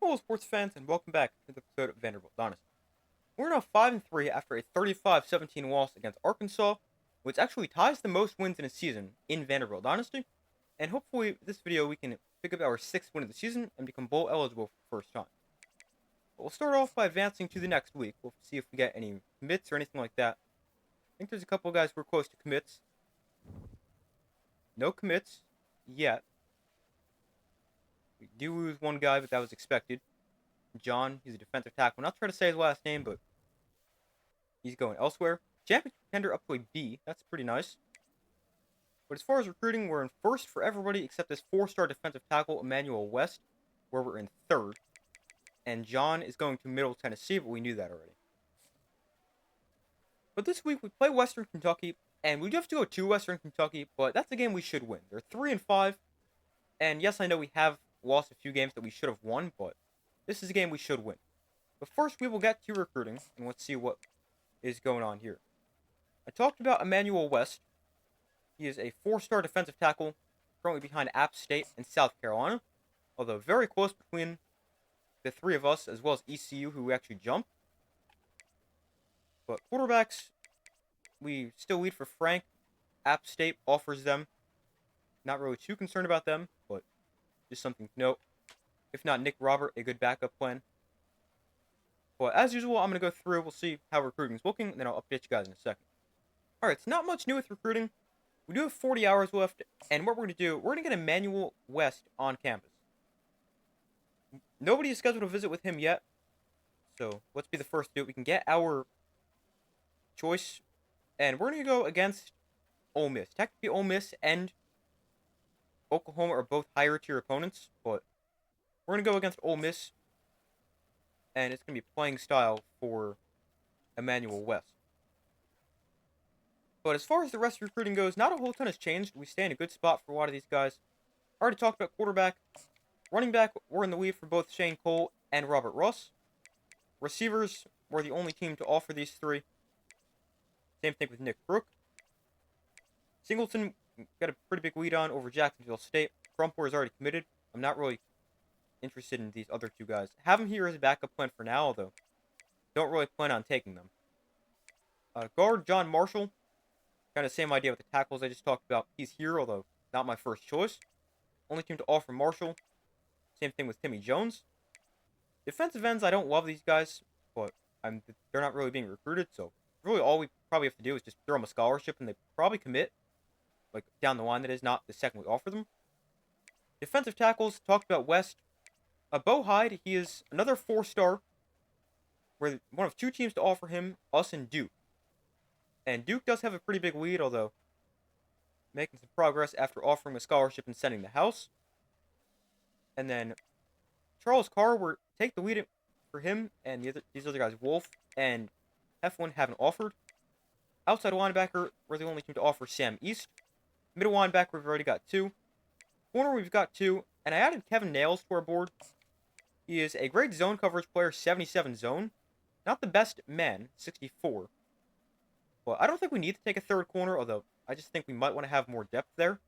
Hello, sports fans, and welcome back to the episode of Vanderbilt Dynasty. We're now 5-3 after a 35-17 loss against Arkansas, which actually ties the most wins in a season in Vanderbilt Dynasty. And hopefully, this video we can pick up our sixth win of the season and become bowl eligible for the first time. But we'll start off by advancing to the next week. We'll see if we get any commits or anything like that. I think there's a couple of guys who are close to commits. No commits yet. We do lose one guy, but that was expected. John, he's a defensive tackle. I'm not trying to say his last name, but he's going elsewhere. Championship contender up to a B. That's pretty nice. But as far as recruiting, we're in first for everybody except this 4-star defensive tackle, Emmanuel West, where we're in third. And John is going to Middle Tennessee, but we knew that already. But this week we play Western Kentucky, and we do have to go to Western Kentucky, but that's a game we should win. They're 3-5, and yes, I know we have lost a few games that we should have won, but this is a game we should win. But first, we will get to recruiting, and let's see what is going on here. I talked about Emmanuel West. He is a 4-star defensive tackle, currently behind App State and South Carolina, although very close between the three of us, as well as ECU, who actually jumped. But quarterbacks, we still lead for Frank. App State offers them. Not really too concerned about them, but just something to note. If not Nick Robert, a good backup plan. But as usual, I'm going to go through. We'll see how recruiting's looking, and then I'll update you guys in a second. Alright, it's not much new with recruiting. We do have 40 hours left, and what we're going to do, we're going to get Emmanuel West on campus. Nobody is scheduled to visit with him yet, so let's be the first to do it. We can get our choice, and we're going to go against Ole Miss. Technically, Ole Miss and Oklahoma are both higher tier opponents, but we're going to go against Ole Miss, and it's going to be playing style for Emmanuel West. But as far as the rest of recruiting goes, not a whole ton has changed. We stay in a good spot for a lot of these guys. I already talked about quarterback. Running back, we're in the lead for both Shane Cole and Robert Ross. Receivers, we're the only team to offer these three. Same thing with Nick Brook. Singleton got a pretty big lead on over Jacksonville State. Crumpler is already committed. I'm not really interested in these other two guys. Have him here as a backup plan for now, although don't really plan on taking them. Guard John Marshall. Kind of same idea with the tackles I just talked about. He's here, although not my first choice. Only team to offer Marshall. Same thing with Timmy Jones. Defensive ends, I don't love these guys, but they're not really being recruited, so really all we probably have to do is just throw them a scholarship, and they probably commit, like down the line that is, not the second we offer them. Defensive tackles, talked about West. Bo Hyde, he is another 4-star. We're one of two teams to offer him, us and Duke. And Duke does have a pretty big lead, although making some progress after offering a scholarship and sending the house. And then Charles Carr, we're take the lead for him, and these other guys, Wolf and Heflin, haven't offered. Outside linebacker, we're the only team to offer Sam East. Middle linebacker, we've already got 2. Corner, we've got 2. And I added Kevin Nails to our board. He is a great zone coverage player, 77 zone. Not the best man, 64. Well, I don't think we need to take a third corner, although I just think we might want to have more depth there.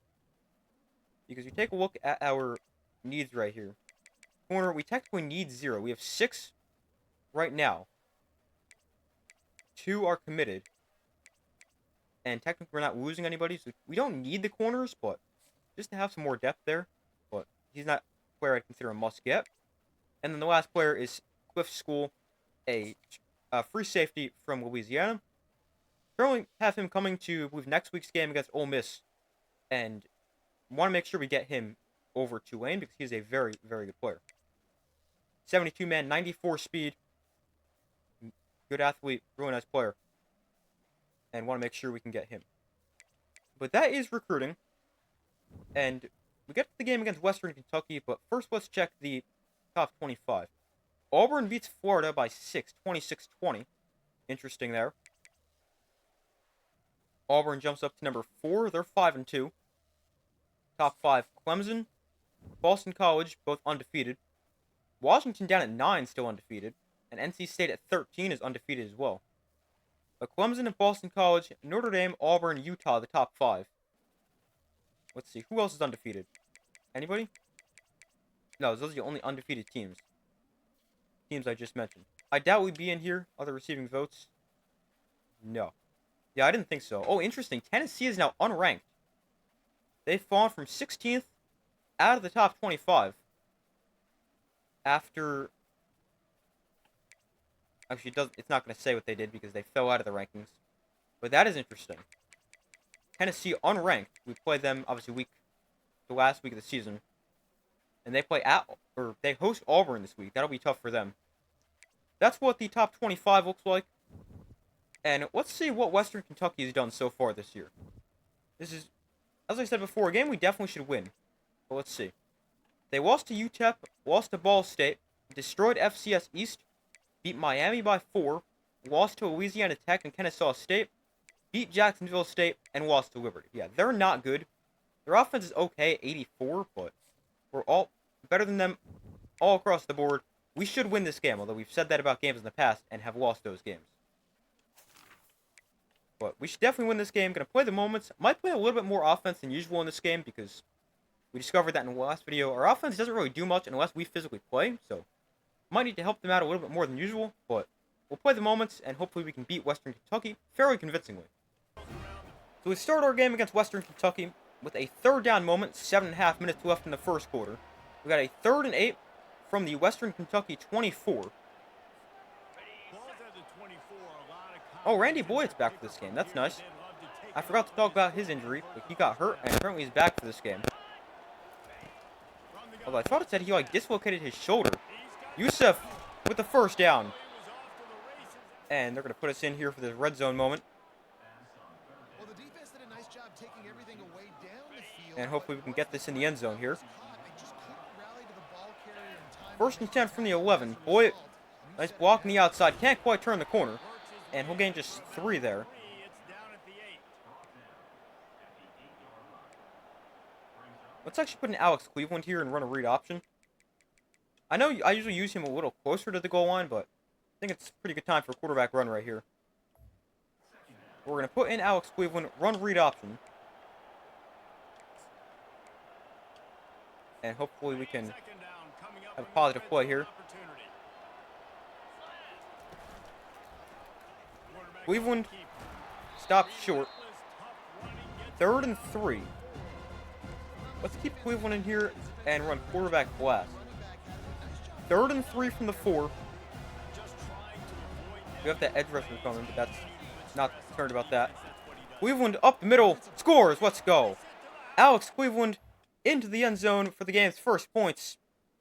Because you take a look at our needs right here. Corner, we technically need 0. We have 6 right now. 2 are committed. And technically we're not losing anybody, so we don't need the corners, but just to have some more depth there. But he's not a player I'd consider a must-get. And then the last player is Cliff School, a free safety from Louisiana. Currently have him coming to, I believe, next week's game against Ole Miss, and want to make sure we get him over Tulane because he's a very, very good player. 72 man, 94 speed, good athlete, really nice player, and want to make sure we can get him. But that is recruiting, and we get to the game against Western Kentucky, but first let's check the top 25. Auburn beats Florida by 6, 26-20. Interesting there. Auburn jumps up to number 4. They're 5-2. Top 5, Clemson, Boston College, both undefeated. Washington down at 9, still undefeated. And NC State at 13 is undefeated as well. But Clemson and Boston College, Notre Dame, Auburn, Utah, the top 5. Let's see, who else is undefeated? Anybody? No, those are the only undefeated teams. teams I just mentioned. I doubt we'd be in here. Other receiving votes? No. Yeah, I didn't think so. Oh, interesting. Tennessee is now unranked. They've fallen from 16th out of the top 25 after... Actually, it's not going to say what they did because they fell out of the rankings. But that is interesting. Tennessee unranked. We played them, obviously, the last week of the season. And they they host Auburn this week. That'll be tough for them. That's what the top 25 looks like. And let's see what Western Kentucky has done so far this year. This is, as I said before, a game we definitely should win. But let's see. They lost to UTEP, lost to Ball State, destroyed FCS East, beat Miami by 4, lost to Louisiana Tech and Kennesaw State, beat Jacksonville State, and lost to Liberty. Yeah, they're not good. Their offense is okay, 84, but we're all better than them all across the board. We should win this game, although we've said that about games in the past and have lost those games. But we should definitely win this game. Going to play the moments. Might play a little bit more offense than usual in this game because we discovered that in the last video. Our offense doesn't really do much unless we physically play, so might need to help them out a little bit more than usual, but we'll play the moments, and hopefully we can beat Western Kentucky fairly convincingly. So we start our game against Western Kentucky with a third down moment, 7.5 minutes left in the first quarter. We got a 3rd and 8 from the Western Kentucky 24. Oh, Randy Boyd's back for this game. That's nice. I forgot to talk about his injury, but he got hurt, and apparently he's back for this game. Although I thought it said he, dislocated his shoulder. Youssef with the first down. And they're going to put us in here for this red zone moment. And hopefully we can get this in the end zone here. 1st and 10 from the 11. Boy, nice block on the outside. Can't quite turn the corner. And he'll gain just 3 there. Let's actually put in Alex Cleveland here and run a read option. I know I usually use him a little closer to the goal line, but I think it's a pretty good time for a quarterback run right here. We're going to put in Alex Cleveland, run read option. And hopefully we can have a positive play here. Cleveland stopped short. 3rd and 3. Let's keep Cleveland in here and run quarterback blast. 3rd and 3 from the 4. We have that edge rusher coming, but that's not concerned about that. Cleveland up the middle, scores, let's go. Alex Cleveland into the end zone for the game's first points.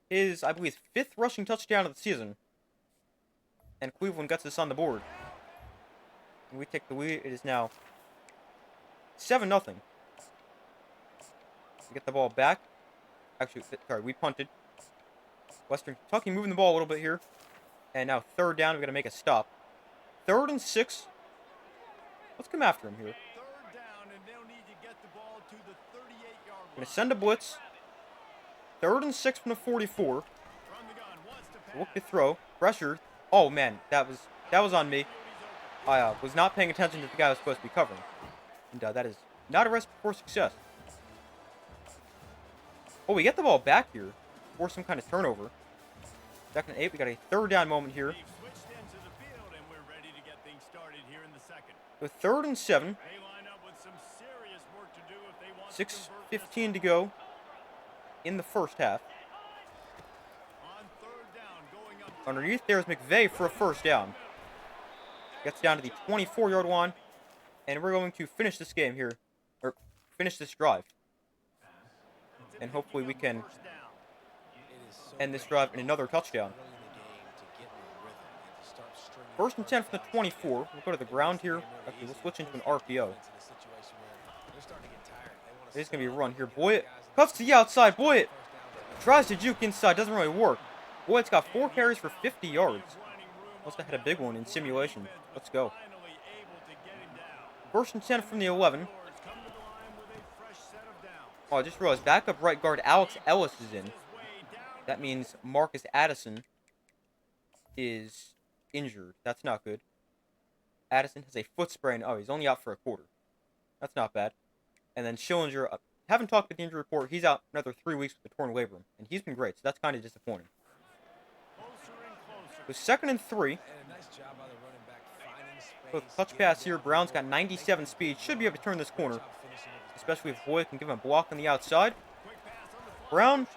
His, I believe, 5th rushing touchdown of the season. And Cleveland gets us on the board. And we take the lead. It is now 7-0. We get the ball back. Actually, sorry, we punted. Western Kentucky moving the ball a little bit here. And now 3rd down, we're going to make a stop. 3rd and 6. Let's come after him here. Going to send a blitz. 3rd and 6 from the 44. Look to throw. Pressure. Oh, man, that was on me. I was not paying attention to the guy I was supposed to be covering. And that is not a recipe for success. Oh, we get the ball back here. Force some kind of turnover. 2nd and 8. We got a 3rd down moment here. With 3rd and 7. 6:15 to go in the first half. Underneath there's McVeigh for a first down. Gets down to the 24-yard line. And we're going to finish this game here. Or finish this drive. And hopefully we can end this drive in another touchdown. 1st and 10 from the 24. We'll go to the ground here. Actually, we'll switch into an RPO. It's going to be a run here. Boyd cuts to the outside. Boyd tries to juke inside. Doesn't really work. Boyd's got 4 carries for 50 yards. Must have had a big one in simulation. Let's go. 1st and 10 from the 11. Oh, I just realized backup right guard Alex Ellis is in. That means Marcus Addison is injured. That's not good. Addison has a foot sprain. Oh, he's only out for a quarter. That's not bad. And then Schillinger, haven't talked about the injury report. He's out another 3 weeks with a torn labrum. And he's been great, so that's kind of disappointing. With 2nd and 3. With a touch pass here, Brown's got 97 speed. Should be able to turn this corner, especially if Boyd can give him a block on the outside. Brown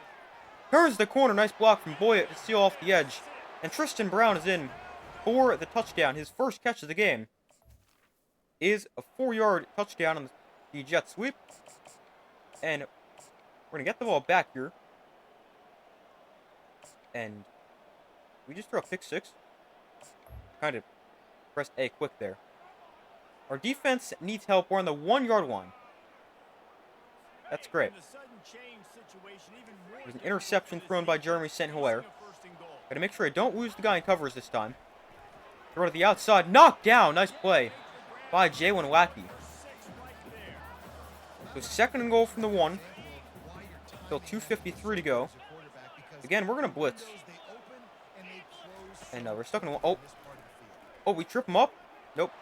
turns the corner. Nice block from Boyd to seal off the edge. And Tristan Brown is in for the touchdown. His first catch of the game is a 4-yard touchdown on the jet sweep. And we're going to get the ball back here. And we just throw a pick 6. Kind of pressed A quick there. Our defense needs help. We're on the 1-yard line. That's great. There's an interception thrown by Jeremy St. Hilaire. Gotta make sure I don't lose the guy in covers this time. Throw to the outside. Knocked down. Nice play by Jalen Lackey. So 2nd and goal from the 1. Still 2:53 to go. Again, we're going to blitz. And we're stuck in a... Oh, we trip him up? Nope.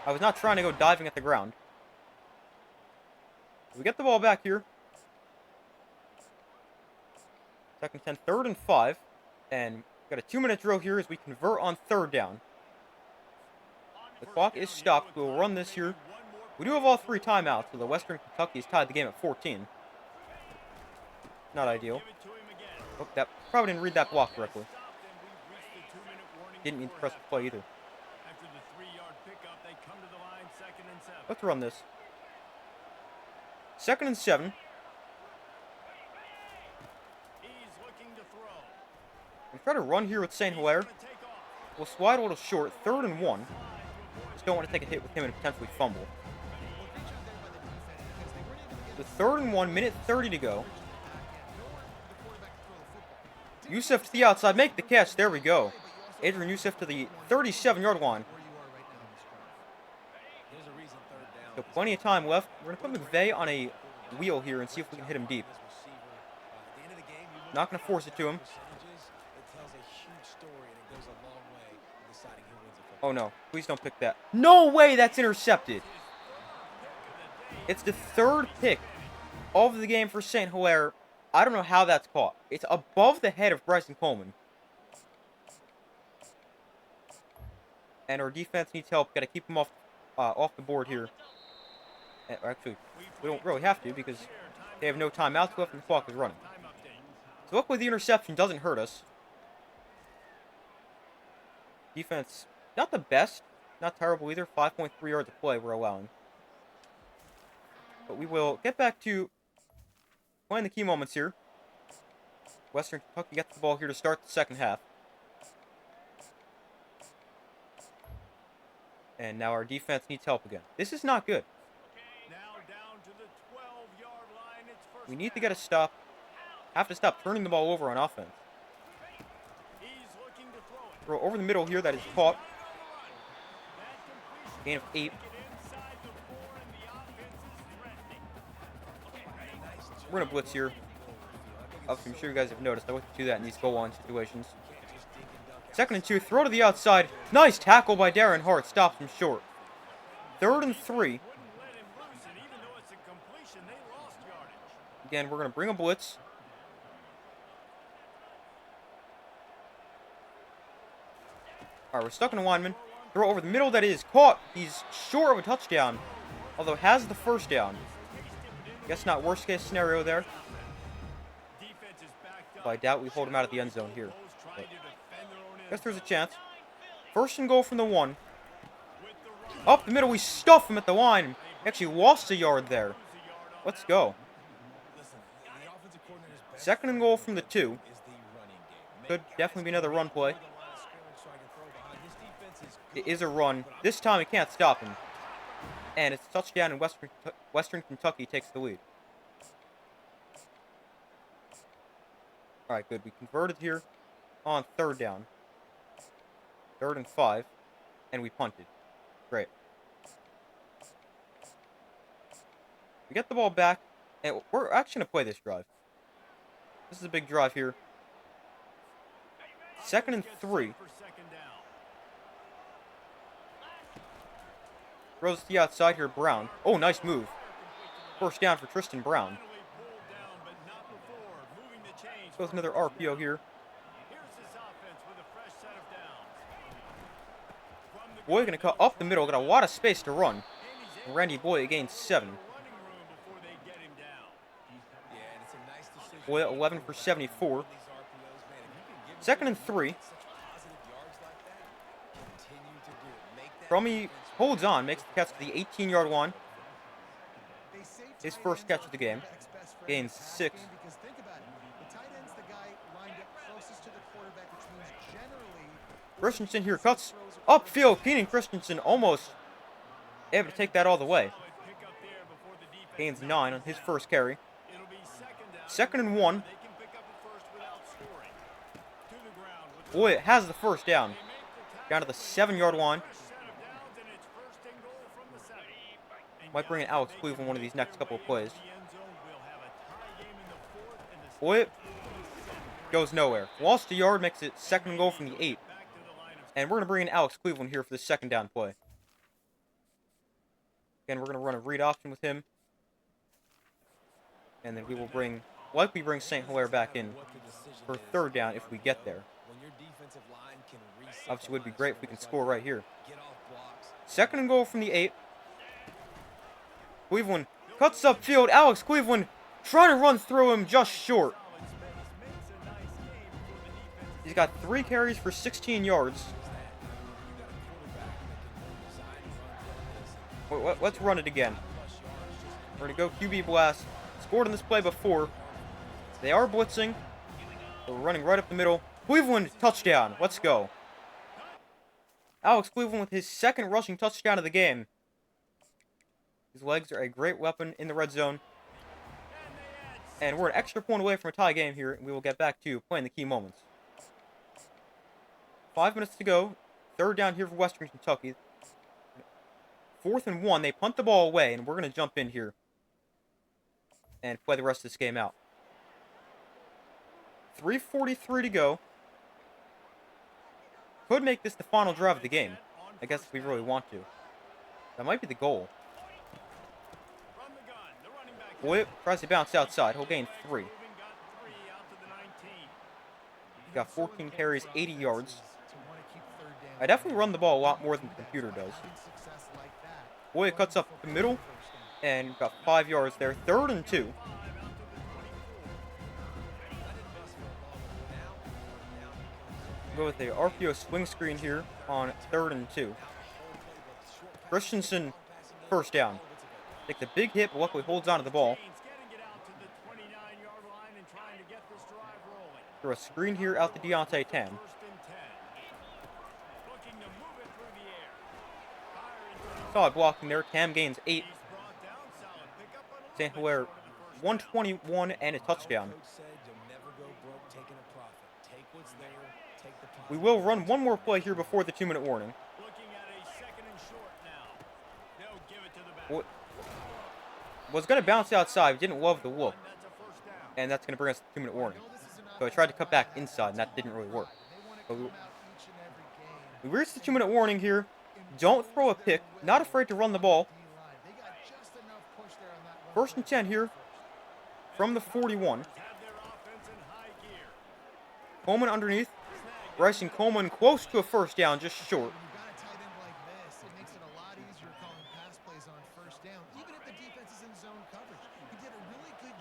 I was not trying to go diving at the ground. We get the ball back here. 2nd 10, 3rd and 5. And we've got a 2-minute drill here as we convert on 3rd down. The clock is stopped. We'll run this here. We do have all 3 timeouts, so the Western Kentucky has tied the game at 14. Not ideal. Oh, that probably didn't read that block correctly. Didn't mean to press the play either. Let's run this. 2nd and 7. We'll try to run here with St. Hilaire. We'll slide a little short. 3rd and 1. Just don't want to take a hit with him and potentially fumble. The 3rd and 1, minute 30 to go. Youssef to the outside, make the catch. There we go. Adrian Youssef to the 37-yard line. So plenty of time left. We're going to put McVay on a wheel here and see if we can hit him deep. Not going to force it to him. Oh no, please don't pick that. No way, that's intercepted. It's the 3rd pick of the game for St. Hilaire. I don't know how that's caught. It's above the head of Bryson Coleman. And our defense needs help. Got to keep him off the board here. Actually, we don't really have to because they have no timeouts left and the clock is running. So luckily the interception doesn't hurt us. Defense, not the best. Not terrible either. 5.3 yards of play we're allowing. But we will get back to playing the key moments here. Western Kentucky gets the ball here to start the 2nd half. And now our defense needs help again. This is not good. We need to get a stop. Have to stop turning the ball over on offense. Throw over the middle here, that is caught. Gain of 8. We're going to blitz here. I'm sure you guys have noticed. I like to do that in these goal-line situations. 2nd and 2. Throw to the outside. Nice tackle by Darren Hart. Stops him short. 3rd and 3. Again, we're going to bring a blitz. Alright, we're stuck in a lineman. Throw over the middle. That is caught. He's short of a touchdown, although has the 1st down. Guess not worst case scenario there. But I doubt we hold him out of the end zone here. But guess there's a chance. 1st and goal from the 1. Up the middle, we stuff him at the line. Actually lost a yard there. Let's go. 2nd and goal from the 2. Could definitely be another run play. It is a run. This time we can't stop him. And it's a touchdown, and Western Kentucky takes the lead. Alright, good. We converted here on 3rd down. 3rd and 5. And we punted. Great. We get the ball back. And we're actually going to play this drive. This is a big drive here. 2nd and 3. Throws to the outside here, Brown. Oh, nice move. 1st down for Tristan Brown. Goes another RPO here. Boyd going to cut up the middle. Got a lot of space to run. And Randy Boyd gains 7. Boyd 11 for 74. 2nd and 3. Crummy holds on, makes the catch to the 18-yard line. His first catch of the game. Gains 6. Christensen here cuts upfield. Keenan Christensen almost able to take that all the way. Gains 9 on his first carry. 2nd and 1. Boyd has the first down. Down to the 7-yard line. Might bring in Alex Cleveland one of these next couple of plays. Boyd goes nowhere. Lost a yard, makes it 2nd and goal from the 8. And we're going to bring in Alex Cleveland here for the 2nd down play. Again, we're going to run a read option with him. And then we will likely bring St. Hilaire back in for 3rd down if we get there. Obviously, it would be great if we can score right here. 2nd and goal from the 8. Cleveland cuts upfield. Alex Cleveland trying to run through him, just short. He's got 3 carries for 16 yards. Let's run it again. We're going to go QB blast. Scored in this play before. They are blitzing. We're running right up the middle. Cleveland, touchdown. Let's go. Alex Cleveland with his 2nd rushing touchdown of the game. His legs are a great weapon in the red zone. And we're an extra point away from a tie game here, and we will get back to playing the key moments. 5 minutes to go. 3rd down here for Western Kentucky. 4th and 1. They punt the ball away, and we're going to jump in here and play the rest of this game out. 3:43 to go. Could make this the final drive of the game. I guess if we really want to. That might be the goal. Boyd tries to bounce outside. He'll gain 3. Got 14 carries, 80 yards. I definitely run the ball a lot more than the computer does. Boyd cuts up the middle and got 5 yards there. 3rd and 2. Go with the RPO swing screen here on 3rd and 2. Christensen, 1st down. Takes a big hit, but luckily holds on to the ball. Throw a screen here out to Deontay Tam. Solid blocking there. Tam gains 8. St. Hilaire 121 and a touchdown. We will run one more play here before the 2-minute warning. Was going to bounce outside, didn't love the look. And that's going to bring us to the 2-minute warning. So I tried to cut back inside, and that didn't really work. But we reached the 2-minute warning here. Don't throw a pick. Not afraid to run the ball. 1st and 10 here from the 41. Coleman underneath. Bryson Coleman close to a 1st down, just short.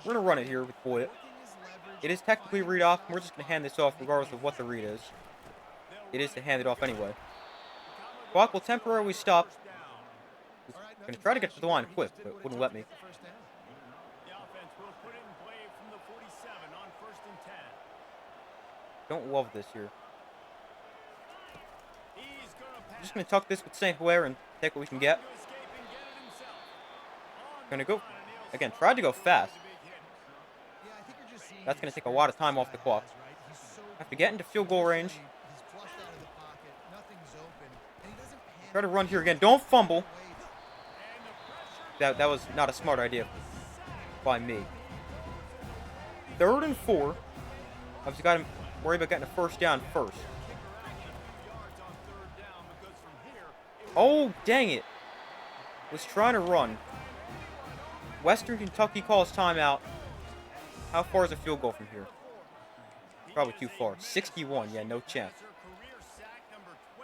We're going to run it here with Boyd. It is technically read off, and we're just going to hand this off regardless of what the read is. It is to hand it off anyway. Clock will temporarily stop. I'm going to try to get to the line quick, but it wouldn't let me. Don't love this here. I'm just going to tuck this with St. Hilaire and take what we can get. Going to go, again, tried to go fast. That's going to take a lot of time off the clock. Have to get into field goal range. Try to run here again. Don't fumble. That was not a smart idea by me. 3rd and 4. I've got to worry about getting a 1st down first. Oh, dang it. Was trying to run. Western Kentucky calls timeout. How far is a field goal from here? Probably too far. 61, yeah, no chance.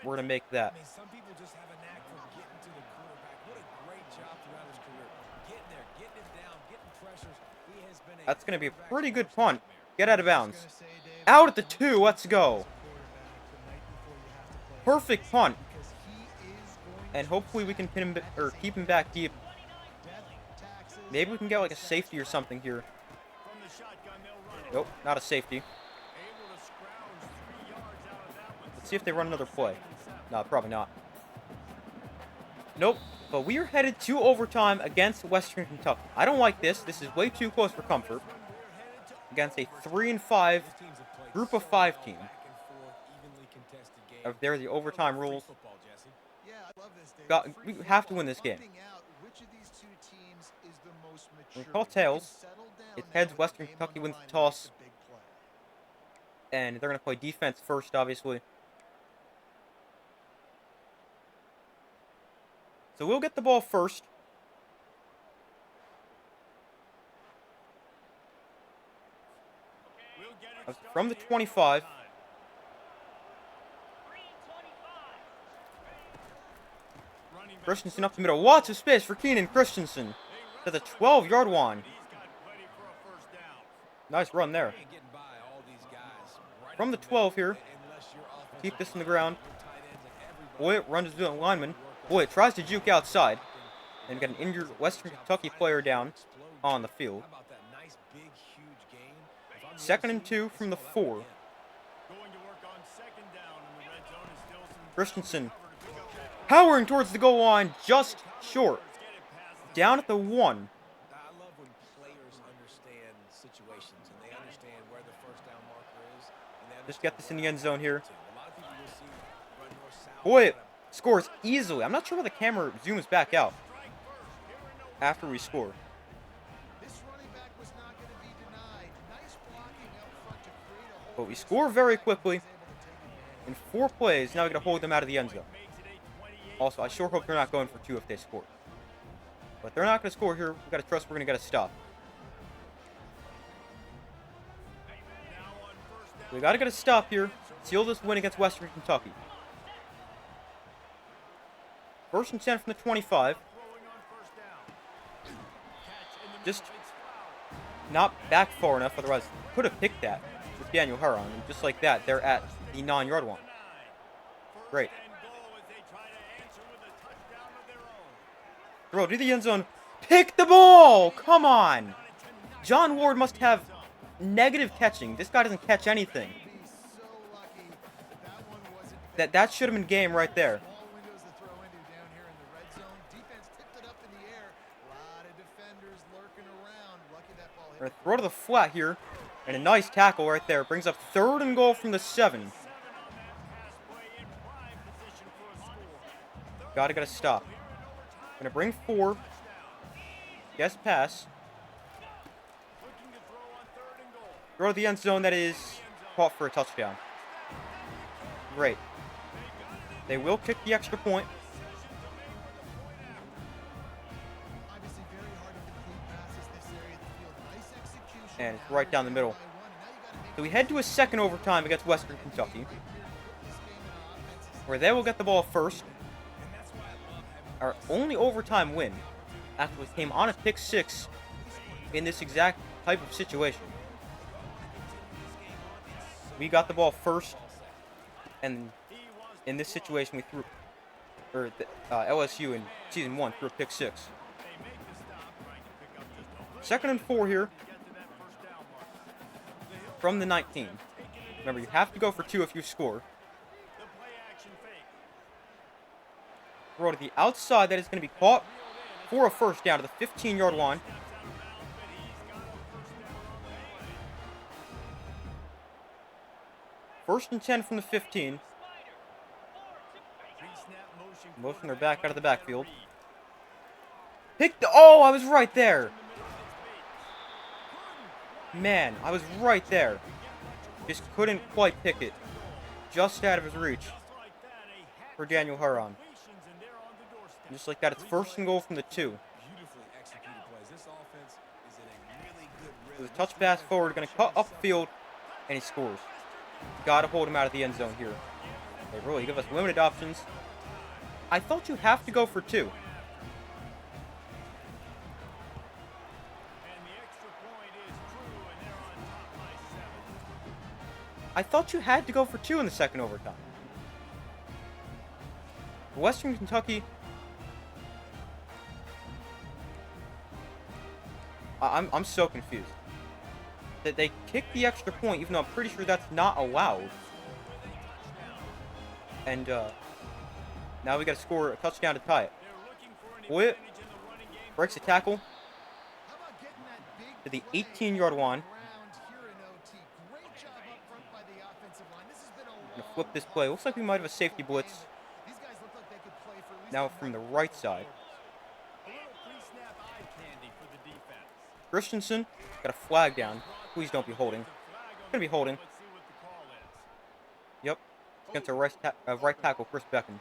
we're going to make that. I mean, some people just have a knack for getting to the quarterback. What a great job throughout his career. Getting there, getting it down, getting pressures. He has been a That's going to be a quarterback's pretty good worst punt. nightmare. Get out of bounds. Out at the 2. Let's go. Perfect punt. And hopefully we can pin him or keep him back deep. Maybe we can get like a safety or something here. Nope, not a safety. Let's see if they run another play. No, probably not. Nope. But we are headed to overtime against Western Kentucky. I don't like this. This is way too close for comfort. Against a 3-5 group of 5 team. There are the overtime rules. We have to win this game. We call tails. It heads. Western Kentucky wins the toss. And they're going to play defense first, obviously. So we'll get the ball first. From the 25. Christensen up the middle. Lots of space for Keenan Christensen to the 12-yard line. Nice run there. From the 12 here. Keep this in the ground. Boyd runs to the lineman. Boyd tries to juke outside. And got an injured Western Kentucky player down on the field. 2nd and 2 from the 4. Christensen powering towards the goal line, just short. Down at the 1. I love when players understand situations and they understand where the first down marker is. Just get this in the end zone here. Boy, scores easily. I'm not sure why the camera zooms back out after we score. But we score very quickly. In 4 plays, now we got to hold them out of the end zone. Also, I sure hope they're not going for 2 if they score. But they're not going to score here. We've got to trust we're going to get a stop. We got to get a stop here. Seal this win against Western Kentucky. 1st and 10 from the 25. Just not back far enough, otherwise could have picked that with Daniel Huron. And just like that, they're at the 9-yard line. Great. Throw to the end zone. Pick the ball! Come on! John Ward must have negative catching. This guy doesn't catch anything. That should have been game right there. We're gonna throw to the flat here. And a nice tackle right there. Brings up 3rd and goal from the 7. Gotta get a stop. Gonna bring 4. Yes, pass. Throw to the end zone. That is caught for a touchdown. Great. They will kick the extra point. And it's right down the middle. So we head to a 2nd overtime against Western Kentucky, where they will get the ball first. Our only overtime win actually came on a pick 6 in this exact type of situation. We got the ball first, and in this situation we threw, or LSU in season 1 threw a pick 6. 2nd and 4 here. From the 19. Remember, you have to go for 2 if you score. Throw to the outside. That is going to be caught for a first down to the 15-yard line. First and 10 from the 15. Motion her back out of the backfield. Oh, I was right there. Man, I was right there. Just couldn't quite pick it. Just out of his reach for Daniel Huron. Just like that, it's 1st and goal from the 2. With a touch pass forward, going to cut up the field, and he scores. Got to hold him out of the end zone here. They really give us limited options. I thought you have to go for 2. I thought you had to go for 2 in the second overtime. Western Kentucky. I'm so confused. That they kicked the extra point, even though I'm pretty sure that's not allowed. And now we got to score a touchdown to tie it. Boyd breaks a tackle to the 18-yard line. Gonna flip this play. Looks like we might have a safety blitz. Now from the right side. Christensen got a flag down. Please don't be holding. Gonna be holding. Yep. Against a right tackle, Chris Beckham.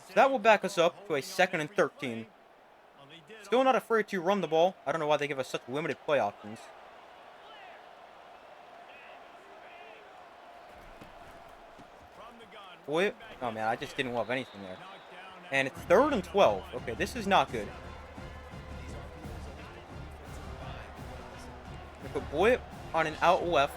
So that will back us up to a 2nd and 13. Still not afraid to run the ball. I don't know why they give us such limited play options. Boy, oh man, I just didn't love anything there. And it's 3rd and 12. Okay, this is not good. We put Boyd on an out left.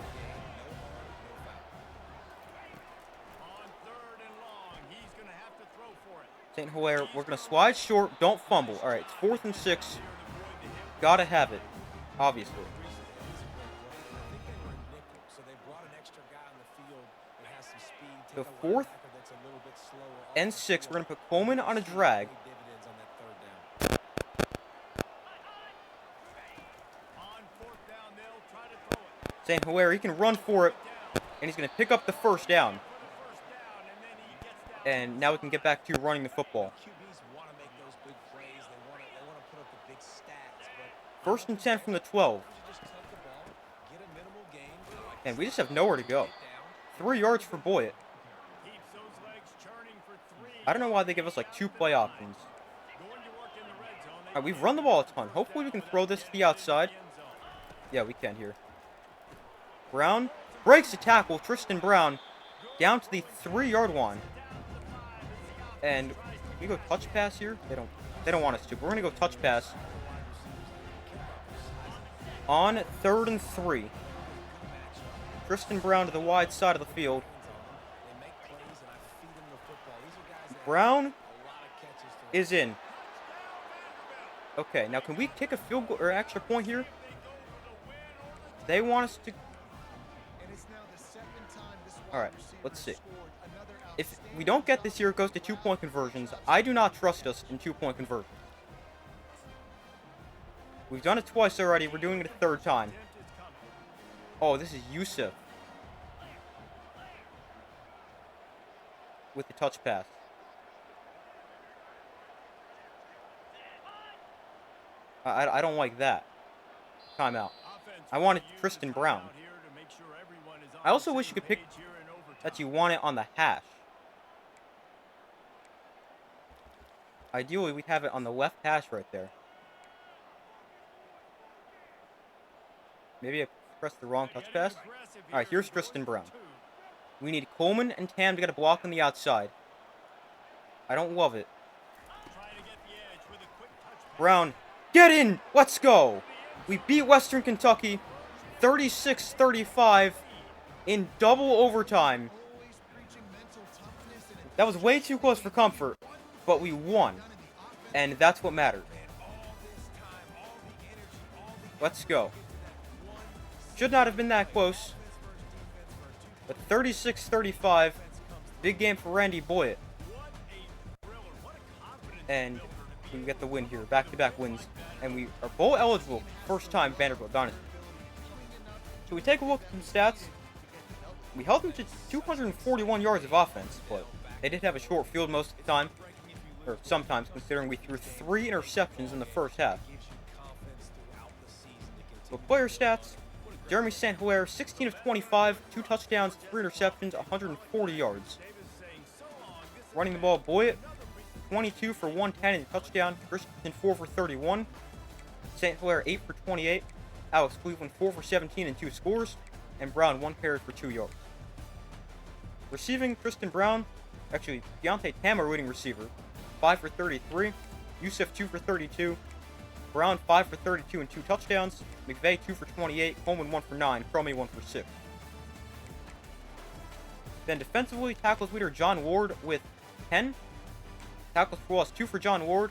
St. Hilaire, we're going to slide short. Don't fumble. All right, it's 4th and 6. Got to have it, obviously. So 4th and 6. We're going to put Coleman on a drag. St. Hilaire, he can run for it, and he's going to pick up the 1st down. And now we can get back to running the football. 1st and 10 from the 12. And we just have nowhere to go. 3 yards for Boyd. I don't know why they give us like 2 play options. Alright, we've run the ball a ton. Hopefully we can throw this to the outside. Yeah, we can here. Brown breaks the tackle. Tristan Brown down to the 3-yard line. And we go touch pass here. They don't want us to. But we're gonna go touch pass on 3rd and 3. Tristan Brown to the wide side of the field. Brown is in. Okay, now can we kick a field goal or extra point here? They want us to. All right, let's see. If we don't get this here, it goes to 2-point conversions. I do not trust us in 2-point conversions. We've done it twice already. We're doing it a 3rd time. Oh, this is Yusuf with the touch pass. I don't like that. Timeout. I wanted Tristan Brown. I also wish you could pick that you want it on the hash. Ideally, we'd have it on the left hash right there. Maybe I pressed the wrong touch pass. Alright, here's Tristan Brown. We need Coleman and Tam to get a block on the outside. I don't love it. Brown, get in! Let's go! We beat Western Kentucky 36-35 in double overtime. That was way too close for comfort, but we won. And that's what mattered. Let's go. Should not have been that close. But 36-35. Big game for Randy Boyd. And we get the win here. Back-to-back wins. And we are bowl eligible. First time Vanderbilt Dynasty. So we take a look at some stats. We held them to 241 yards of offense. But they did have a short field most of the time. Or sometimes, considering we threw 3 interceptions in the first half. So player stats. Jeremy St. Hilaire, 16 of 25, 2 touchdowns, 3 interceptions, 140 yards. Running the ball, Boyd, 22 for 110 and a touchdown. Christensen, 4 for 31. St. Hilaire, 8 for 28. Alex Cleveland, 4 for 17 and 2 scores. and Brown 1 carry for 2 yards. Receiving, Tristan Brown, actually Deontay Tamer leading receiver, 5 for 33. Yusuf 2 for 32. Brown 5 for 32 and 2 touchdowns. McVay 2 for 28. Coleman 1 for 9. Cromie 1 for 6. Then defensively, tackles leader John Ward with 10. Tackles for loss 2 for John Ward.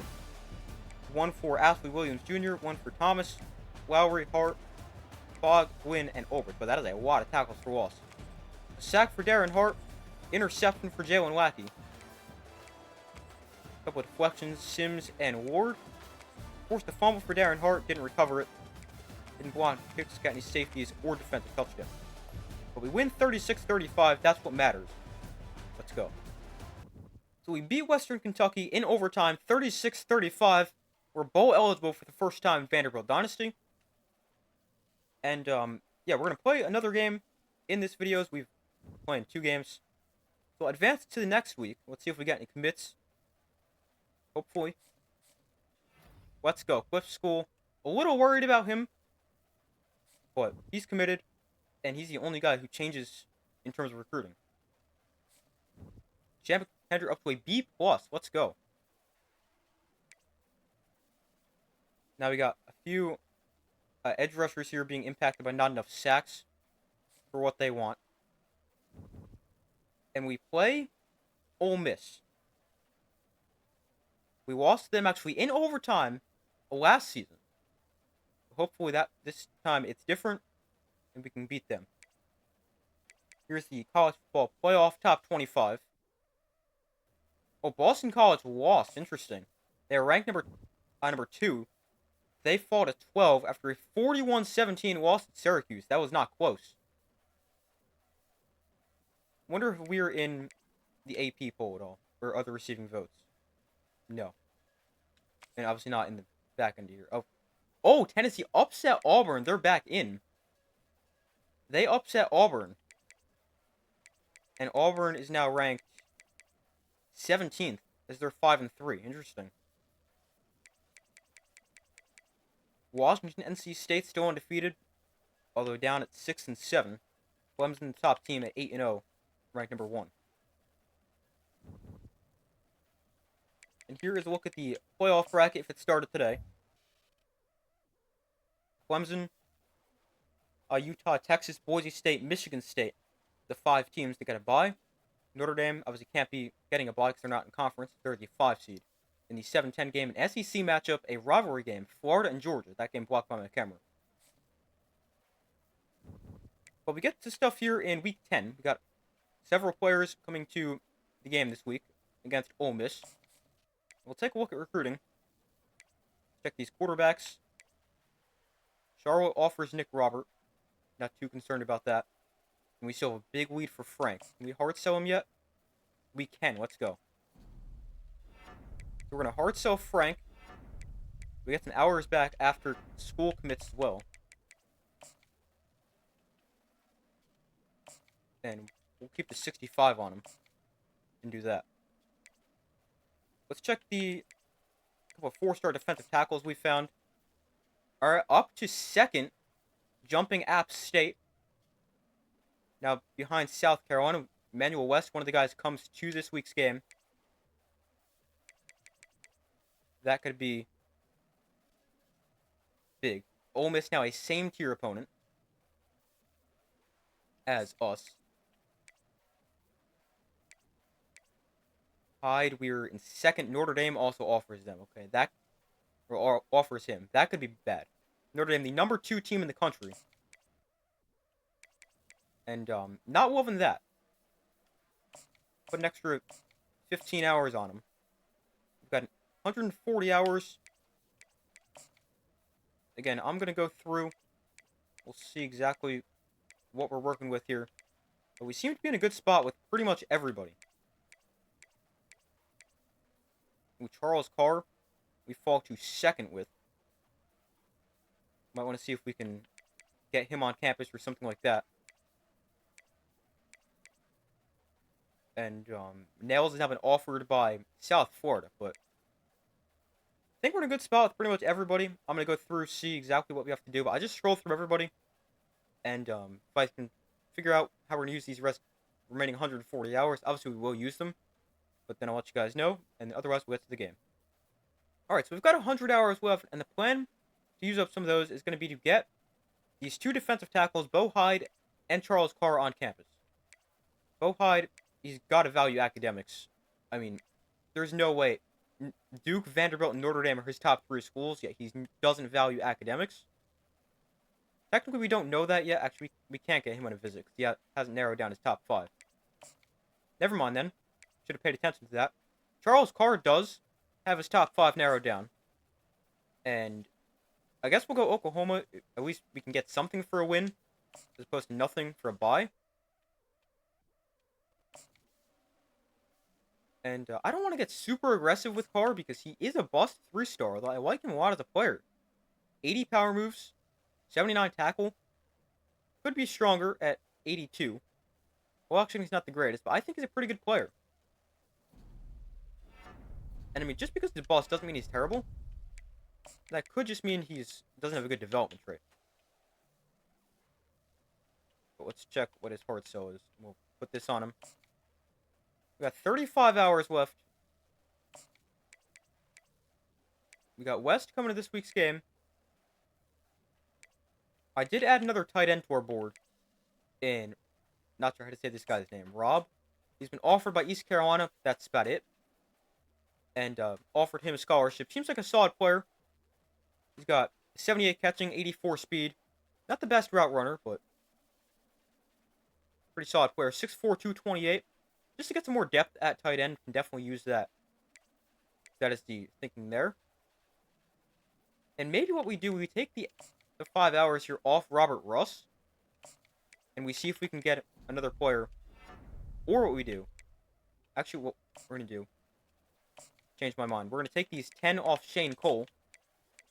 1 for Ashley Williams Jr. 1 for Thomas, Lowry, Hart, Fogg, Gwynn, and Obert. But that is a lot of tackles for loss. A sack for Darren Hart. Interception for Jalen Lackey. A couple of deflections, Sims and Ward. Forced a fumble for Darren Hart, didn't recover it. Didn't block kicks, got any safeties, or defensive touchdown. But we win 36-35, that's what matters. Let's go. So we beat Western Kentucky in overtime, 36-35. We're bowl eligible for the first time in Vanderbilt Dynasty. And, yeah, we're going to play another game in this video. We've played 2 games. So advance to the next week. Let's see if we got any commits. Hopefully. Let's go. Cliff School. A little worried about him. But he's committed. And he's the only guy who changes in terms of recruiting. Champion contender up to a B+. Let's go. Now we got a few edge rushers here being impacted by not enough sacks for what they want. And we play Ole Miss. We lost them actually in overtime last season. Hopefully that this time it's different and we can beat them. Here's the college football playoff top 25. Oh, Boston College lost. Interesting. They were ranked number 2. They fall to 12 after a 41-17 loss at Syracuse. That was not close. Wonder if we're in the AP poll at all, or other receiving votes. No. And obviously not in the back end here. Oh, Tennessee upset Auburn. They're back in. They upset Auburn. And Auburn is now ranked 17th as they're 5-3. Interesting. Washington, NC State still undefeated, although down at 6-7. Clemson, the top team at 8-0, ranked number 1. And here is a look at the playoff bracket if it started today. Clemson, Utah, Texas, Boise State, Michigan State, the 5 teams that got a bye. Notre Dame obviously can't be getting a bye because they're not in conference. They're the 5 seed. In the 7-10 game, an SEC matchup, a rivalry game, Florida and Georgia. That game blocked by my camera. But we get to stuff here in Week 10. We got several players coming to the game this week against Ole Miss. We'll take a look at recruiting. Check these quarterbacks. Charlotte offers Nick Robert. Not too concerned about that. And we still have a big lead for Frank. Can we hard sell him yet? We can. Let's go. So we're going to hard sell Frank. We get some hours back after school commits as well. And we'll keep the 65 on him. And do that. Let's check the couple of 4-star defensive tackles we found. Alright, up to 2nd. Jumping App State. Now behind South Carolina. Emmanuel West, one of the guys, comes to this week's game. That could be big. Ole Miss now a same tier opponent as us. Hyde, we're in 2nd. Notre Dame also offers them. Okay, that or offers him. That could be bad. Notre Dame, the number 2 team in the country, and not loving that. Put an extra 15 hours on him. We've got 140 hours. Again, I'm going to go through. We'll see exactly what we're working with here. But we seem to be in a good spot with pretty much everybody. With Charles Carr, we fall to 2nd with. Might want to see if we can get him on campus or something like that. And Nails has now been offered by South Florida, but I think we're in a good spot with pretty much everybody. I'm going to go through, see exactly what we have to do, but I just scroll through everybody, And if I can figure out how we're going to use these remaining 140 hours, obviously we will use them. But then I'll let you guys know, and otherwise we'll get to the game. Alright, so we've got 100 hours left, and the plan to use up some of those is going to be to get these two defensive tackles, Bo Hyde and Charles Carr, on campus. Bo Hyde, he's got to value academics. I mean, there's no way. Duke, Vanderbilt, and Notre Dame are his top 3 schools, yet he doesn't value academics. Technically, we don't know that yet. Actually, we can't get him on a visit, because he hasn't narrowed down his top 5. Never mind, then. Should have paid attention to that. Charles Carr does have his top 5 narrowed down. And I guess we'll go Oklahoma. At least we can get something for a win, as opposed to nothing for a bye. And I don't want to get super aggressive with Carr because he is a bust 3-star, although I like him a lot as a player. 80 power moves, 79 tackle. Could be stronger at 82. Well, actually, he's not the greatest, but I think he's a pretty good player. And I mean, just because he's a bust doesn't mean he's terrible. That could just mean he doesn't have a good development trait. But let's check what his hard sell is. We'll put this on him. We got 35 hours left. We got West coming to this week's game. I did add another tight end to our board. In, not sure how to say this guy's name, Rob. He's been offered by East Carolina. That's about it. And offered him a scholarship. Seems like a solid player. He's got 78 catching, 84 speed. Not the best route runner, but pretty solid player. 6'4", 228. Just to get some more depth at tight end, can definitely use that. That is the thinking there. And maybe what we do, we take the 5 hours here off Robert Russ, and we see if we can get another player. Or what we do, actually what we're going to do, change my mind. We're going to take these 10 off Shane Cole,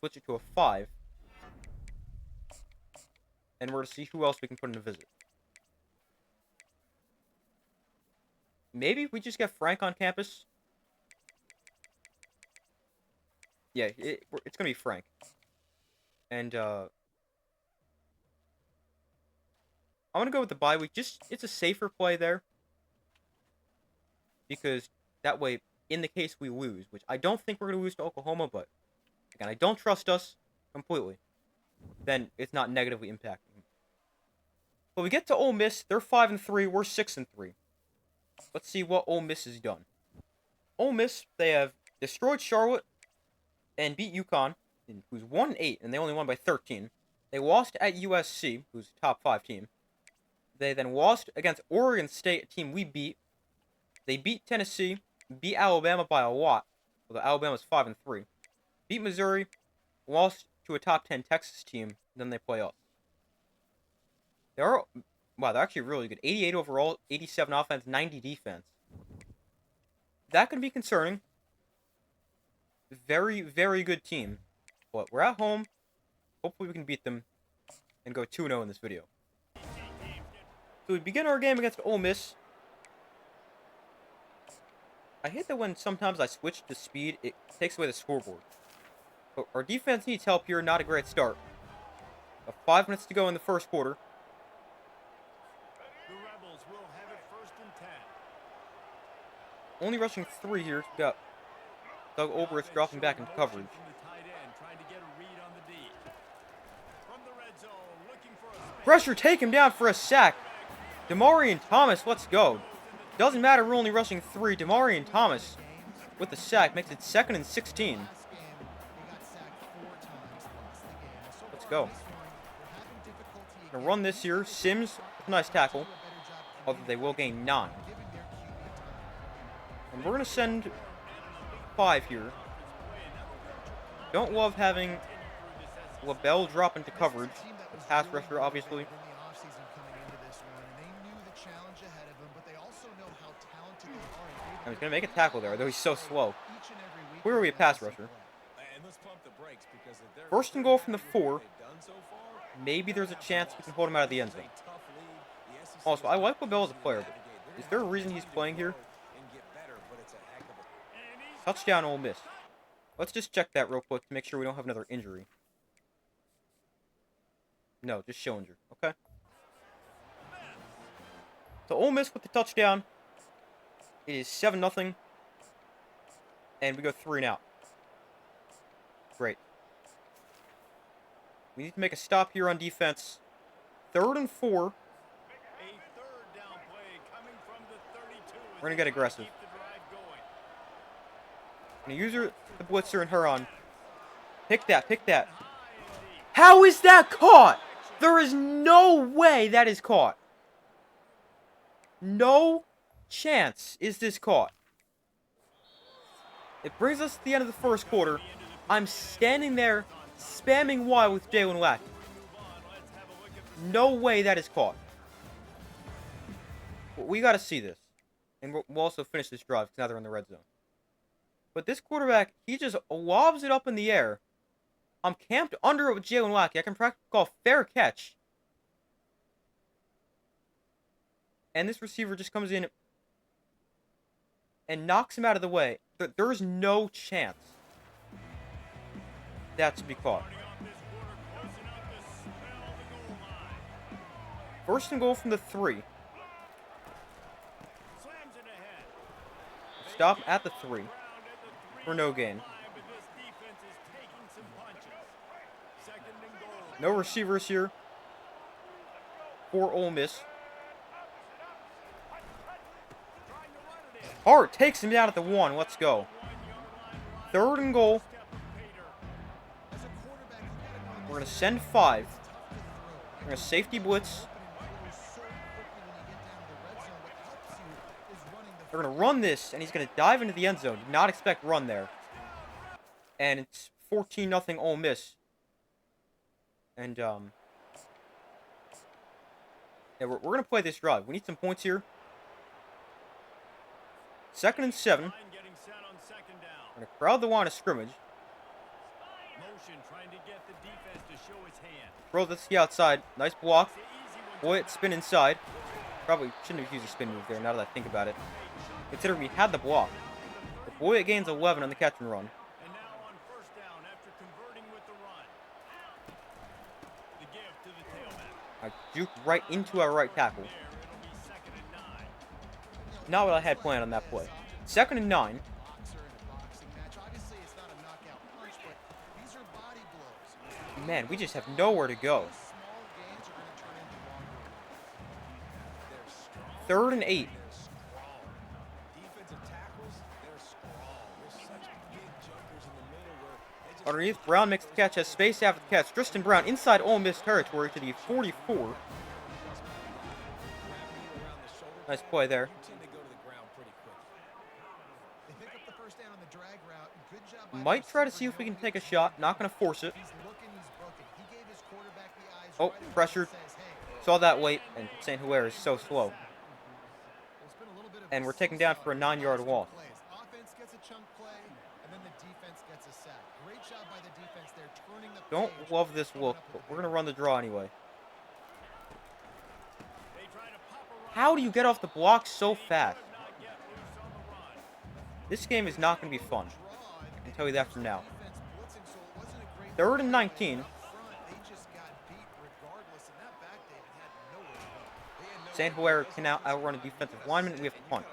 switch it to a 5, and we're going to see who else we can put in a visit. Maybe we just get Frank on campus. Yeah, it's going to be Frank. And, I'm going to go with the bye week. It's a safer play there. Because that way, in the case we lose, which I don't think we're going to lose to Oklahoma, but, again, I don't trust us completely, then it's not negatively impacting. But we get to Ole Miss. They're 5-3. We're 6-3. Let's see what Ole Miss has done. Ole Miss, they have destroyed Charlotte and beat UConn, who's 1-8, and they only won by 13. They lost at USC, who's a top 5 team. They then lost against Oregon State, a team we beat. They beat Tennessee, beat Alabama by a lot, although Alabama's 5-3. Beat Missouri, lost to a top 10 Texas team, then they play us. They're actually really good. 88 overall, 87 offense, 90 defense. That can be concerning. Very, very good team. But we're at home. Hopefully we can beat them and go 2-0 in this video. So we begin our game against Ole Miss. I hate that when sometimes I switch to speed, it takes away the scoreboard. But our defense needs help here, not a great start. 5 minutes to go in the first quarter. The Rebels will have it 1st and 10. Only rushing 3 here. We got Doug Olbrich dropping back into coverage. Pressure, take him down for a sack. Demarion Thomas, let's go. Doesn't matter, we're only rushing 3. Demarion Thomas with the sack makes it 2nd and 16. Let's go. Gonna run this here. Sims with a nice tackle. Although they will gain 9. And we're gonna send 5 here. Don't love having LaBelle drop into coverage. The pass rusher, obviously. And he's going to make a tackle there, though he's so slow. Where are we a pass rusher? 1st and goal from the 4. Maybe there's a chance we can hold him out of the end zone. Also, I like LaBelle as a player, but is there a reason he's playing here? Touchdown, Ole Miss. Let's just check that real quick to make sure we don't have another injury. No, just Schillinger. Okay. So Ole Miss with the touchdown. It is 7-0. And we go 3 and out. Great. We need to make a stop here on defense. 3rd and 4. We're going to get aggressive. Going to use the blitzer and Huron. Pick that, pick that. How is that caught? There is no way that is caught. No chance is this caught. It brings us to the end of the first quarter. I'm standing there spamming Y with Jalen Lackey. No way that is caught. We got to see this. And we'll also finish this drive because now they're in the red zone. But this quarterback, he just lobs it up in the air. I'm camped under it with Jalen Lackey. I can practically call fair catch. And this receiver just comes in and knocks him out of the way. There's no chance that to be caught. 1st and goal from the 3. Stop at the 3 for no gain. No receivers here for Ole Miss. Hart takes him down at the 1. Let's go. 3rd and goal. We're going to send 5. We're going to safety blitz. They're going to run this, and he's going to dive into the end zone. Did not expect run there. And it's 14-0 Ole Miss. And, yeah, we're going to play this drive. We need some points here. 2nd and 7. We're going to crowd the line of scrimmage. Throw this to the outside. Nice block. Boy, spin inside. Probably shouldn't have used a spin move there now that I think about it. Considering we had the block. But boy, it gains 11 on the catch and run. I juke right into our right tackle. Not what I had planned on that play. 2nd and 9. Man, we just have nowhere to go. 3rd and 8. Underneath, Brown makes the catch, has space after the catch. Tristan Brown inside Ole Miss territory to the 44. Nice play there. Might try to see if we can take a shot. Not going to force it. Oh, pressured. Saw that late, and St. Hilaire is so slow. And we're taken down for a 9-yard loss. Don't love this look, but we're going to run the draw anyway. How do you get off the block so fast? This game is not going to be fun. I can tell you that from now. 3rd and 19. St. Hilaire can now outrun a defensive lineman, and we have to punt.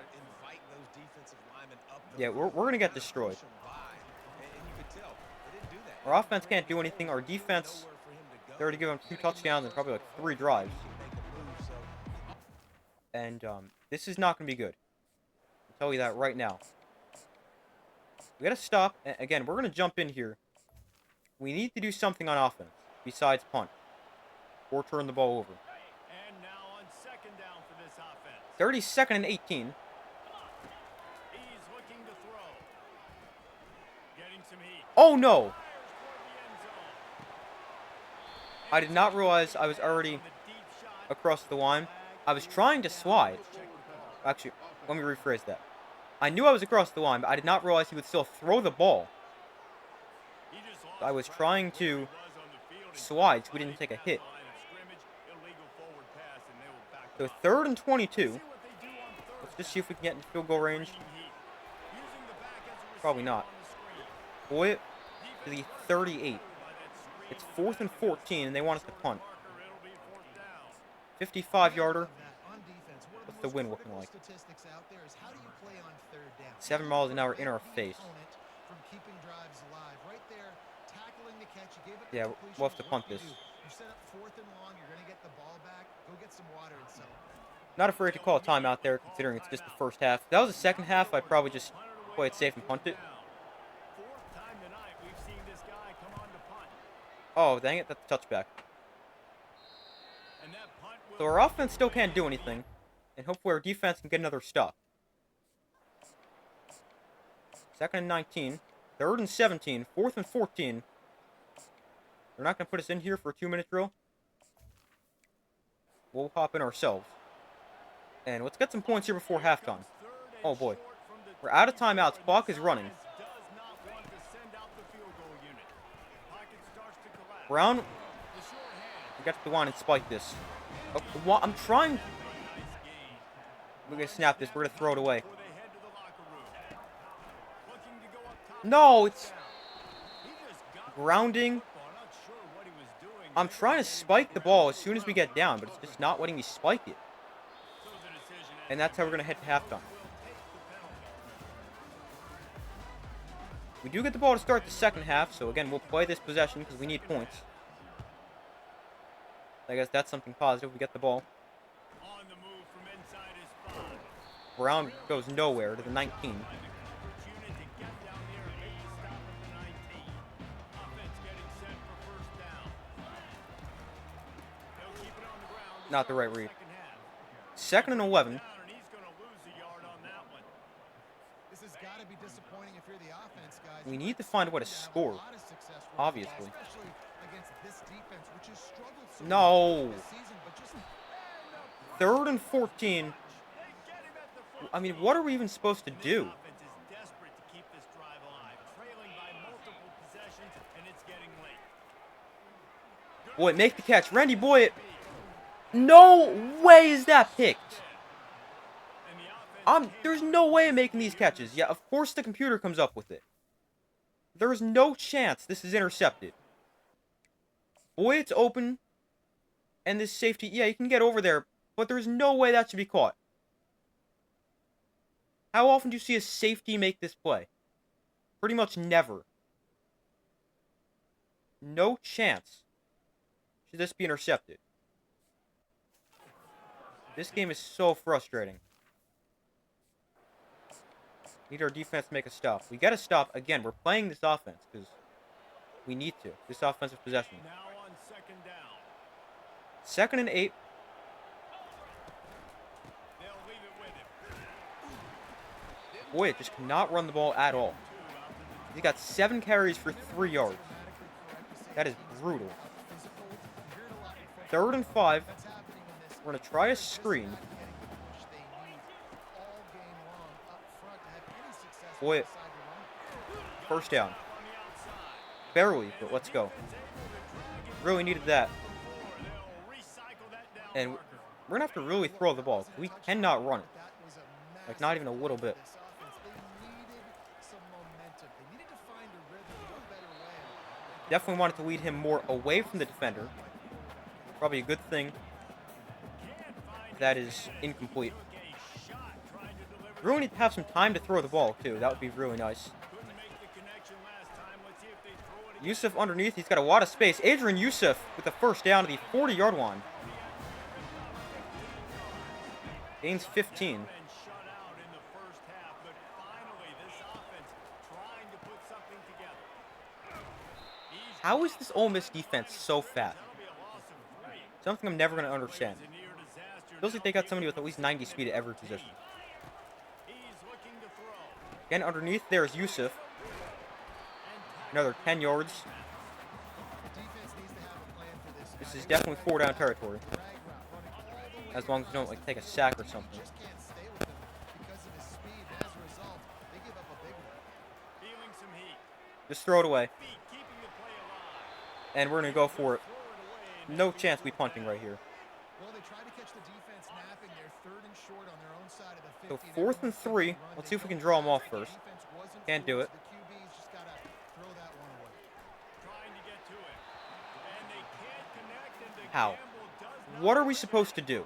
Yeah, we're going to get destroyed. Our offense can't do anything. Our defense, they already given 2 touchdowns and probably like 3 drives. And this is not going to be good. I'll tell you that right now. We got to stop. Again, we're going to jump in here. We need to do something on offense besides punt or turn the ball over. 32nd and 18. Oh no! I did not realize I was already across the line. I was trying to slide. Actually, let me rephrase that. I knew I was across the line, but I did not realize he would still throw the ball. I was trying to slide so we didn't take a hit. So 3rd and 22. Let's just see if we can get in field goal range. Probably not. Boy, to the 38. It's 4th and 14, and they want us to punt. 55-yarder. Let's the wind looking like? Statistics out there is how do you play on third down? 7 miles an hour in our face. From keeping drives alive. Right there, tackling the catch. You gave up the Yeah, completion. we'll have to punt What this. do? You set up 4th and long. You're going to get the ball back. Go get some water and settle. Not afraid to call a timeout there, considering it's just the first half. If that was the second half, I'd probably just play it safe and punt it. Oh, dang it, that's a touchback. So our offense still can't do anything, and hopefully our defense can get another stop. 2nd and 19, 3rd and 17, 4th and 14. They're not going to put us in here for a 2-minute drill. We'll hop in ourselves. And let's get some points here before halftime. Oh boy. We're out of timeouts. Clock is running. Brown. We got to go on and spike this. Oh, I'm trying. We're going to snap this. We're going to throw it away. No, it's grounding. I'm trying to spike the ball as soon as we get down, but it's just not letting me spike it. And that's how we're going to head to halftime. We do get the ball to start the second half, so again, we'll play this possession because we need points. I guess that's something positive. We get the ball. Brown goes nowhere to the 19. Not the right read. 2nd and 11. This has got to be disappointing if you're the offense, guys. We need to find a way to score, obviously. No. 3rd and 14. I mean, what are we even supposed to do? Boyd, make the catch. Randy Boyd. No way is that picked. There's no way I'm making these catches. Yeah, of course the computer comes up with it. There is no chance this is intercepted. Boyd's open. And this safety, yeah, he can get over there. But there's no way that should be caught. How often do you see a safety make this play? Pretty much never. No chance should this be intercepted. This game is so frustrating. Need our defense to make a stop. We got to stop. Again, we're playing this offense because we need to. This offensive possession. Now on 2nd down. 2nd and 8. They'll leave it with him. Boy, it just cannot run the ball at all. He got 7 carries for 3 yards. That is brutal. 3rd and 5. We're going to try a screen. Boy, first down. Barely, but let's go. Really needed that. And we're going to have to really throw the ball. We cannot run it. Like, not even a little bit. Definitely wanted to lead him more away from the defender. Probably a good thing. That is incomplete. Really need to have some time to throw the ball, too. That would be really nice. Yusuf underneath. He's got a lot of space. Adrian Yusuf with the first down to the 40-yard line. Gains 15. How is this Ole Miss defense so fat? Something I'm never going to understand. Feels like they got somebody with at least 90 speed at every position. Again, underneath there is Yusuf. Another 10 yards. This is definitely 4-down territory. As long as we don't like take a sack or something. Just throw it away. And we're going to go for it. No chance we punting right here. So 4th and 3. Let's see if we can draw them off first. Can't do it. How? What are we supposed to do?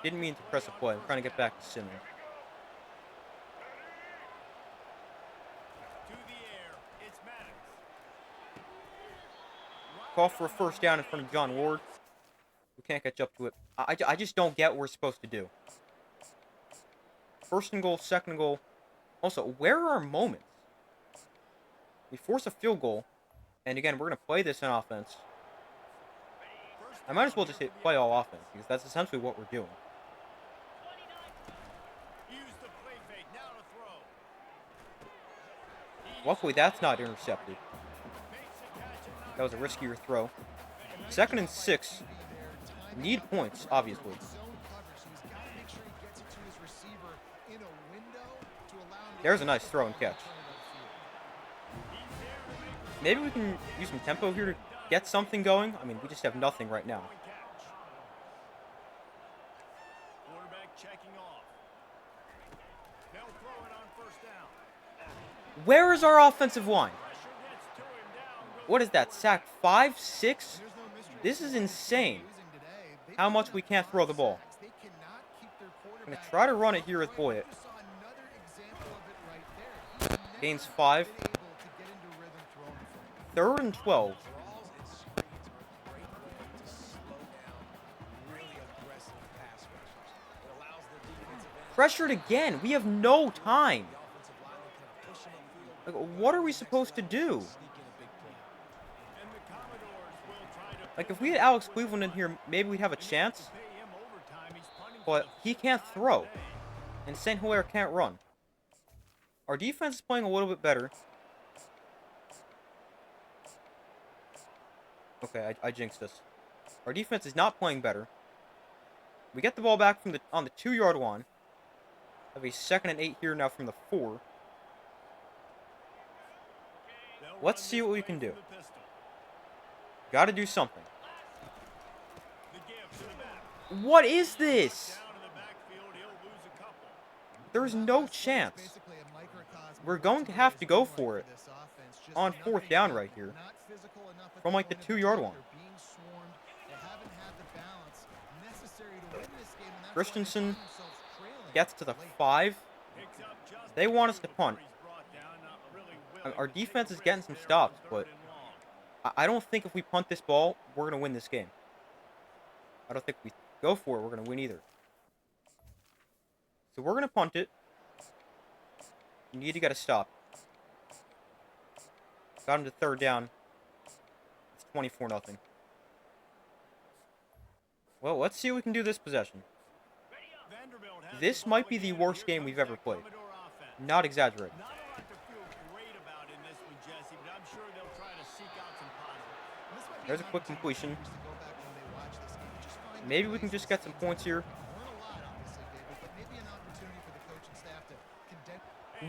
Didn't mean to press a play. I'm trying to get back to Simmons. To the air. It's Maddox. Call for a first down in front of John Ward. We can't catch up to it. I just don't get what we're supposed to do. First and goal, second and goal. Also, where are our moments? We force a field goal. And again, we're going to play this on offense. I might as well just hit play all offense, because that's essentially what we're doing. Use the play fake. Now to throw. Luckily, that's not intercepted. Makes the catch and That was a riskier throw. Second and 6. Need points, obviously. There's a nice throw and catch. Maybe we can use some tempo here to get something going. I mean, we just have nothing right now. point catch. Quarterback checking off. They'll throw it on first down. Where is our offensive line? Pressure gets to him down. What is that, sack 5, 6? This is insane. How much we can't throw the ball. I'm going to try to run it here with Boyd. Gains 5. 3rd and 12. Pressured again. We have no time. Like, what are we supposed to do? And the Commodores will try to Like, if we had Alex Cleveland in here, maybe we'd have a chance. pay him overtime. He's punting But he can't throw. And St. Hilaire can't run. Our defense is playing a little bit better. Okay, I jinxed this. Our defense is not playing better. We get the ball back from on the 2-yard line. Have a 2nd and 8 here now from the 4. They'll Let's run see this what we play can do. from the pistol. Got to do something. The give to the back. What is this? Down in the backfield, he'll lose a couple. There's no chance. We're going to have to go for it on 4th down right here. From like the 2-yard line. Christensen gets to the 5. Picks up just They want us to punt. he's brought down, not really willing Our to defense take is getting risks some there stops, on but 3rd and long. I don't think if we punt this ball, we're going to win this game. I don't think if we go for it, we're going to win either. So we're going to punt it. We need to get a stop. Got him to 3rd down. It's 24-0. Well, let's see what we can do this possession. Vanderbilt has This the might ball be the again. worst Here game we've comes ever that played. Commodore offense. Not exaggerating. Not a lot to feel great about in this one, Jesse, but I'm sure they'll try to seek out some positives. There's a quick completion. Maybe we can just get some points here.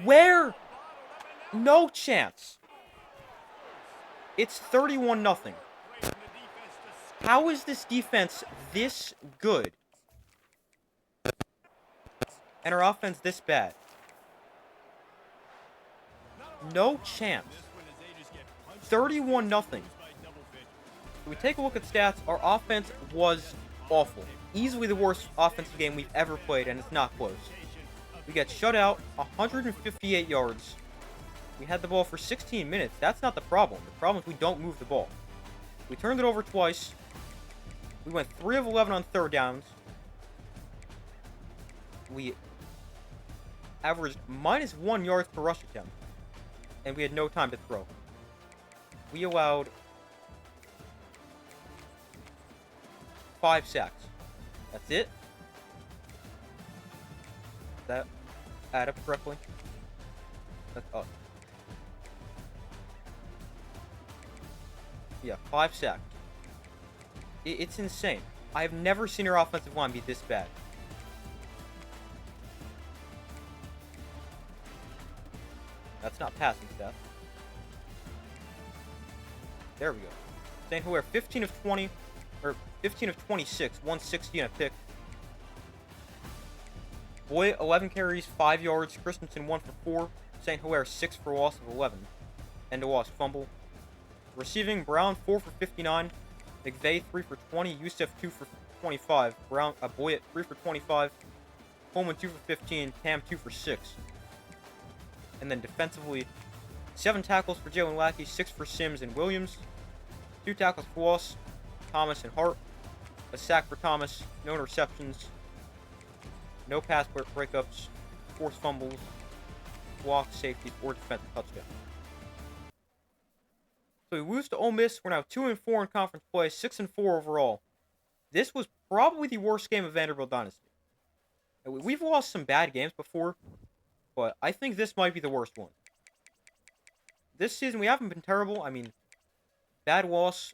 Where? No chance. It's 31-0. Play from the defense to How is this defense this good? And our offense this bad? No chance. this one as they just get punched 31-0. by double figures. If we take a look at stats, our offense was awful. Easily the worst offensive game we've ever played, and it's not close. We got shut out, 158 yards. We had the ball for 16 minutes. That's not the problem. The problem is we don't move the ball. We turned it over twice. We went 3 of 11 on 3rd downs. We averaged -1 yards per rush attempt. And we had no time to throw. We allowed 5 sacks. That's it. Does that add up correctly? That's up. Yeah, 5 sacks. It's insane. I have never seen our offensive line be this bad. That's not passing stuff. There we go. St. Hilaire, 15 of 20, or 15 of 26, 160 and a pick. Boyd, 11 carries, 5 yards. Christensen, 1 for 4. St. Hilaire, 6 for a loss of 11. And a lost fumble. Receiving, Brown, 4 for 59. McVay, 3 for 20. Youssef, 2 for 25. Brown, Boyett 3 for 25. Coleman 2 for 15. Tam 2 for 6. And then defensively, 7 tackles for Jalen Lackey, 6 for Sims and Williams. 2 tackles for Walsh, Thomas and Hart. A sack for Thomas. No interceptions. No pass breakups. Forced fumbles. Walks, safeties, or defensive touchdown. So we lose to Ole Miss. We're now 2-4 in conference play, 6-4 overall. This was probably the worst game of Vanderbilt Dynasty. We've lost some bad games before, but I think this might be the worst one. This season, we haven't been terrible. I mean, bad loss.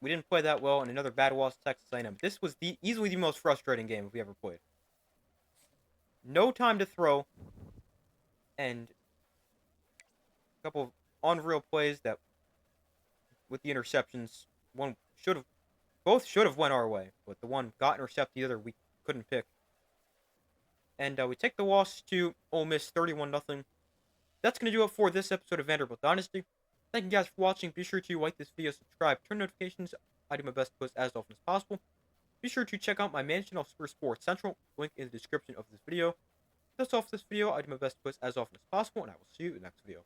We didn't play that well, and another bad loss to Texas A&M. This was easily the most frustrating game we ever played. No time to throw, and a couple of unreal plays that, with the interceptions, both should have went our way, but the one got intercepted, the other we couldn't pick. And we take the loss to Ole Miss 31-0. That's going to do it for this episode of Vanderbilt Dynasty. Thank you guys for watching. Be sure to like this video, subscribe, turn notifications. I do my best to post as often as possible. Be sure to check out my main channel, Super Sports Central. Link in the description of this video. That's all for this video. I do my best to post as often as possible, and I will see you in the next video.